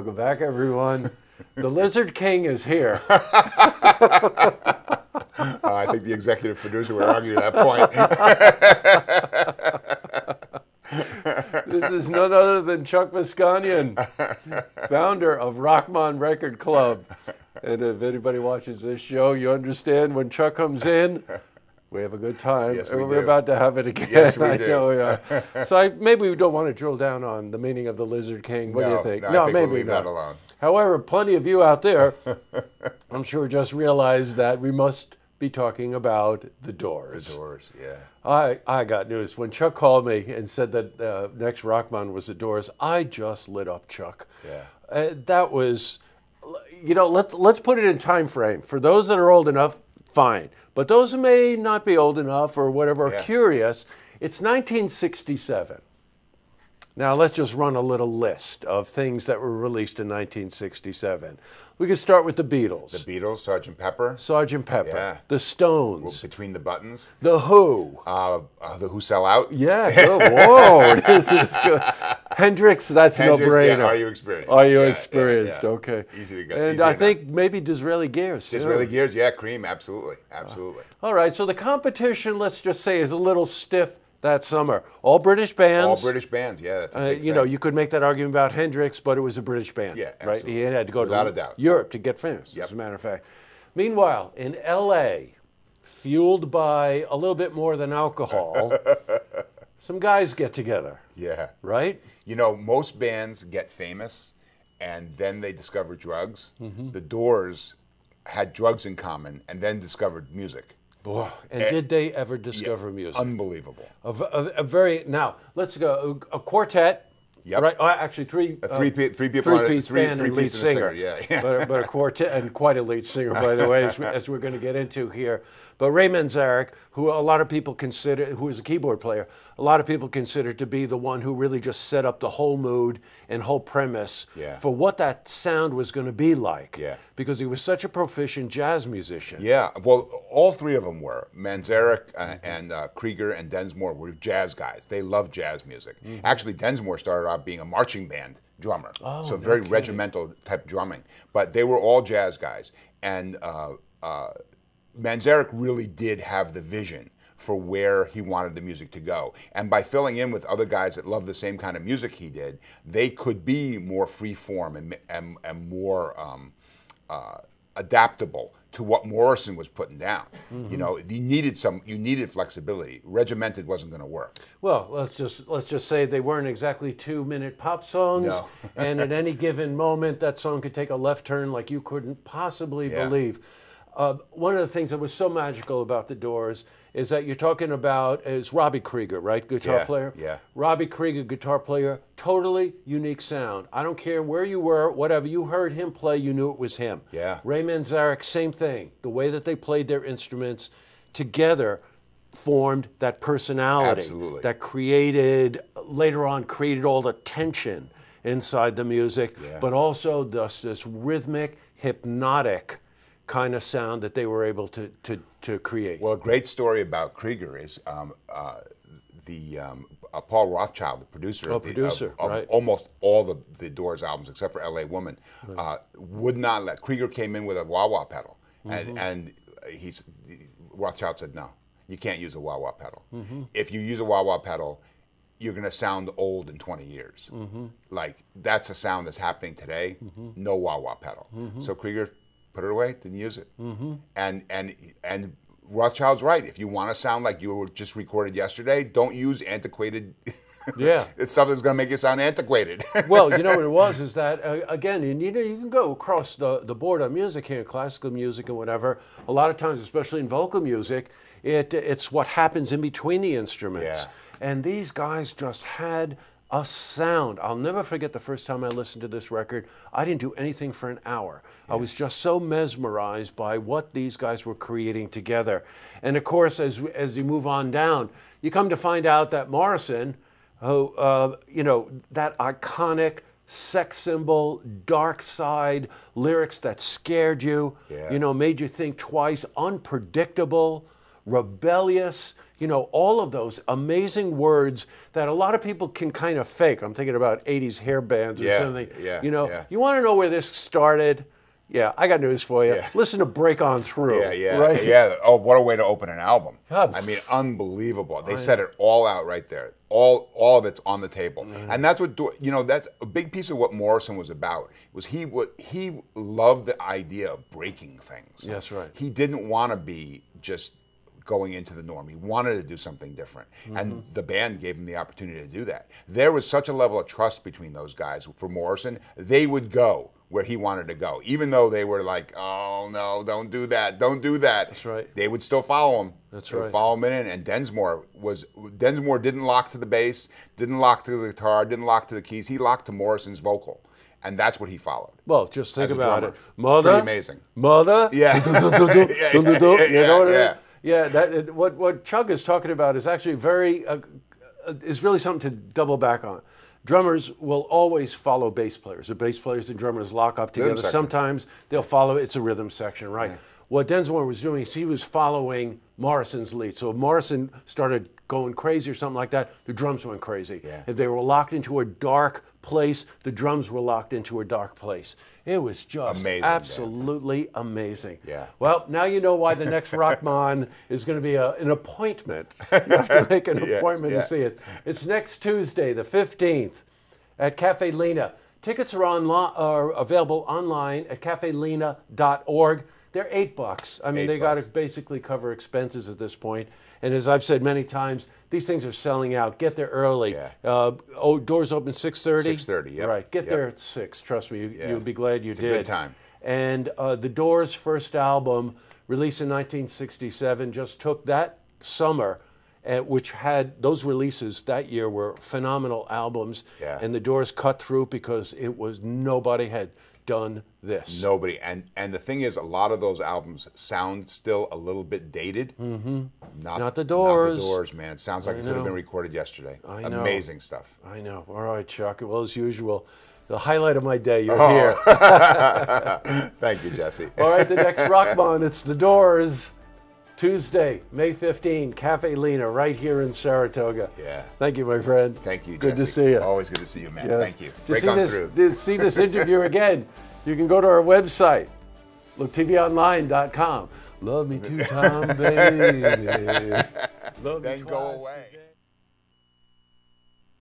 Welcome back, everyone. The Lizard King is here. I think the executive producer would argue that point. This is none other than Chuck Vosganian, founder of Rochmon Record Club. And if anybody watches this show, you understand when Chuck comes in, we have a good time. Yes, and we we're do. about to have it again. Yes, we I do. know we are. So maybe we don't want to drill down on the meaning of the Lizard King. What do you think? No, I think maybe we'll leave not. that alone. However, plenty of you out there, I'm sure, just realized that we must be talking about the Doors. The Doors, yeah. I got news. When Chuck called me and said that next Rochmon was the Doors, I just lit up, Chuck. Yeah. That was, let's put it in time frame. For those that are old enough, fine. But those who may not be old enough or whatever are curious, it's 1967. Now, let's just run a little list of things that were released in 1967. We can start with the Beatles. The Beatles, Sgt. Pepper. Sgt. Pepper. Yeah. The Stones. Between the Buttons. The Who. The Who Sell Out. Yeah, good. Whoa, this is good. Hendrix, that's no-brainer. Yeah, Are You Experienced? Are You Experienced? Okay. Easy to get. And easy I enough. think maybe Disraeli Gears. Disraeli Gears, yeah, Cream, absolutely. All right, so the competition, let's just say, is a little stiff that summer. All British bands. All British bands, yeah, that's a big thing. You could make that argument about Hendrix, but it was a British band. Yeah, right? absolutely. He had to go Without to a doubt. Europe to get famous, as a matter of fact. Meanwhile, in L.A., fueled by a little bit more than alcohol, some guys get together. Yeah. Right? You know, most bands get famous and then they discover drugs. Mm-hmm. The Doors had drugs in common and then discovered music. Oh, and did they ever discover music? Unbelievable. Now, let's go. A quartet. Yep. Right. Actually, three people on piece band and lead singer. Yeah. but a quartet, and quite a lead singer, by the way, as we're going to get into here. But Ray Manzarek, who a lot of people consider, who is a keyboard player, a lot of people consider to be the one who really just set up the whole mood and whole premise for what that sound was going to be like. Yeah. Because he was such a proficient jazz musician. Yeah. Well, all three of them were. Manzarek and Krieger and Densmore were jazz guys. They loved jazz music. Mm-hmm. Actually, Densmore started out being a marching band drummer. Oh, so very regimental type drumming. But they were all jazz guys. And Manzarek really did have the vision for where he wanted the music to go. And by filling in with other guys that loved the same kind of music he did, they could be more free-form and more adaptable to what Morrison was putting down. Mm-hmm. You know, you needed flexibility. Regimented wasn't going to work. Well, let's just say they weren't exactly 2-minute pop songs, No. and at any given moment, that song could take a left turn like you couldn't possibly believe. One of the things that was so magical about the Doors is that you're talking about is Robby Krieger, right? Guitar player? Yeah. Robby Krieger, guitar player, totally unique sound. I don't care where you were, whatever, you heard him play, you knew it was him. Yeah. Ray Manzarek, same thing. The way that they played their instruments together formed that personality. Absolutely. That later on created all the tension inside the music, but also this rhythmic, hypnotic kind of sound that they were able to create. Well, a great story about Krieger is Paul Rothchild, the producer of almost all the Doors albums except for L.A. Woman, would not let. Krieger came in with a wah-wah pedal, and Rothchild said, no, you can't use a wah-wah pedal. Mm-hmm. If you use a wah-wah pedal, you're going to sound old in 20 years. Mm-hmm. Like, that's a sound that's happening today, no wah-wah pedal. Mm-hmm. So Krieger put it away, didn't use it. Mm-hmm. And Rothschild's right. If you want to sound like you were just recorded yesterday, don't use antiquated. It's something that's going to make you sound antiquated. Well, you know what it was is that again, and you can go across the board on music here, classical music and whatever. A lot of times, especially in vocal music, it's what happens in between the instruments. Yeah. And these guys just had a sound. I'll never forget the first time I listened to this record. I didn't do anything for an hour. I was just so mesmerized by what these guys were creating together. And of course, as you move on down, you come to find out that Morrison, who, that iconic sex symbol, dark side lyrics that scared you, made you think twice, unpredictable, rebellious, all of those amazing words that a lot of people can kind of fake. I'm thinking about 80s hair bands or something. You want to know where this started? Yeah, I got news for you. Yeah. Listen to Break On Through. Right? Yeah. Oh, what a way to open an album. I mean, unbelievable. They said it all out right there. All of it's on the table. And that's what, that's a big piece of what Morrison was about. Was he loved the idea of breaking things. That's right. He didn't want to be just going into the norm. He wanted to do something different. And the band gave him the opportunity to do that. There was such a level of trust between those guys. For Morrison, they would go where he wanted to go. Even though they were like, oh, no, don't do that. That's right. They would still follow him. That's right. Follow him in. And Densmore didn't lock to the bass, didn't lock to the guitar, didn't lock to the keys. He locked to Morrison's vocal. And that's what he followed. Well, just think about it. Mother. Pretty amazing. Mother. Yeah. What Chuck is talking about is actually is really something to double back on. Drummers will always follow bass players. The bass players and drummers lock up together. Sometimes they'll follow. It's a rhythm section, right? Yeah. What Densmore was doing is he was following Morrison's lead. So if Morrison started going crazy or something like that, the drums went crazy. Yeah. If they were locked into a dark place, the drums were locked into a dark place. It was just absolutely amazing. Yeah. Well, now you know why the next Rochmon is going to be an appointment. You have to make an appointment to see it. It's next Tuesday, the 15th, at Café Lena. Tickets are available online at cafelena.org. They're $8. I mean, they got to basically cover expenses at this point. And as I've said many times, these things are selling out. Get there early. Yeah. Doors open 6:30? 6:30, yeah. Right. Get there at 6. Trust me, you'll be glad you did. It's a good time. And The Doors' first album, released in 1967, just took that summer, which had those releases that year were phenomenal albums. Yeah. And The Doors cut through because nobody had done this. Nobody. And the thing is, a lot of those albums sound still a little bit dated. Mm-hmm. Not the Doors. Not the Doors, man. Sounds like it could have been recorded yesterday. I know. Amazing stuff. I know. All right, Chuck. Well, as usual, the highlight of my day, you're here. Thank you, Jesse. All right, the next Rochmon, it's The Doors. Tuesday, May 15, Café Lena, right here in Saratoga. Yeah. Thank you, my friend. Thank you, Jesse. Good to see you. Always good to see you, man. Yes. Thank you. Break on through. To see this interview again, you can go to our website, looktvonline.com. Love me two-time, baby. Love me then twice go away. today.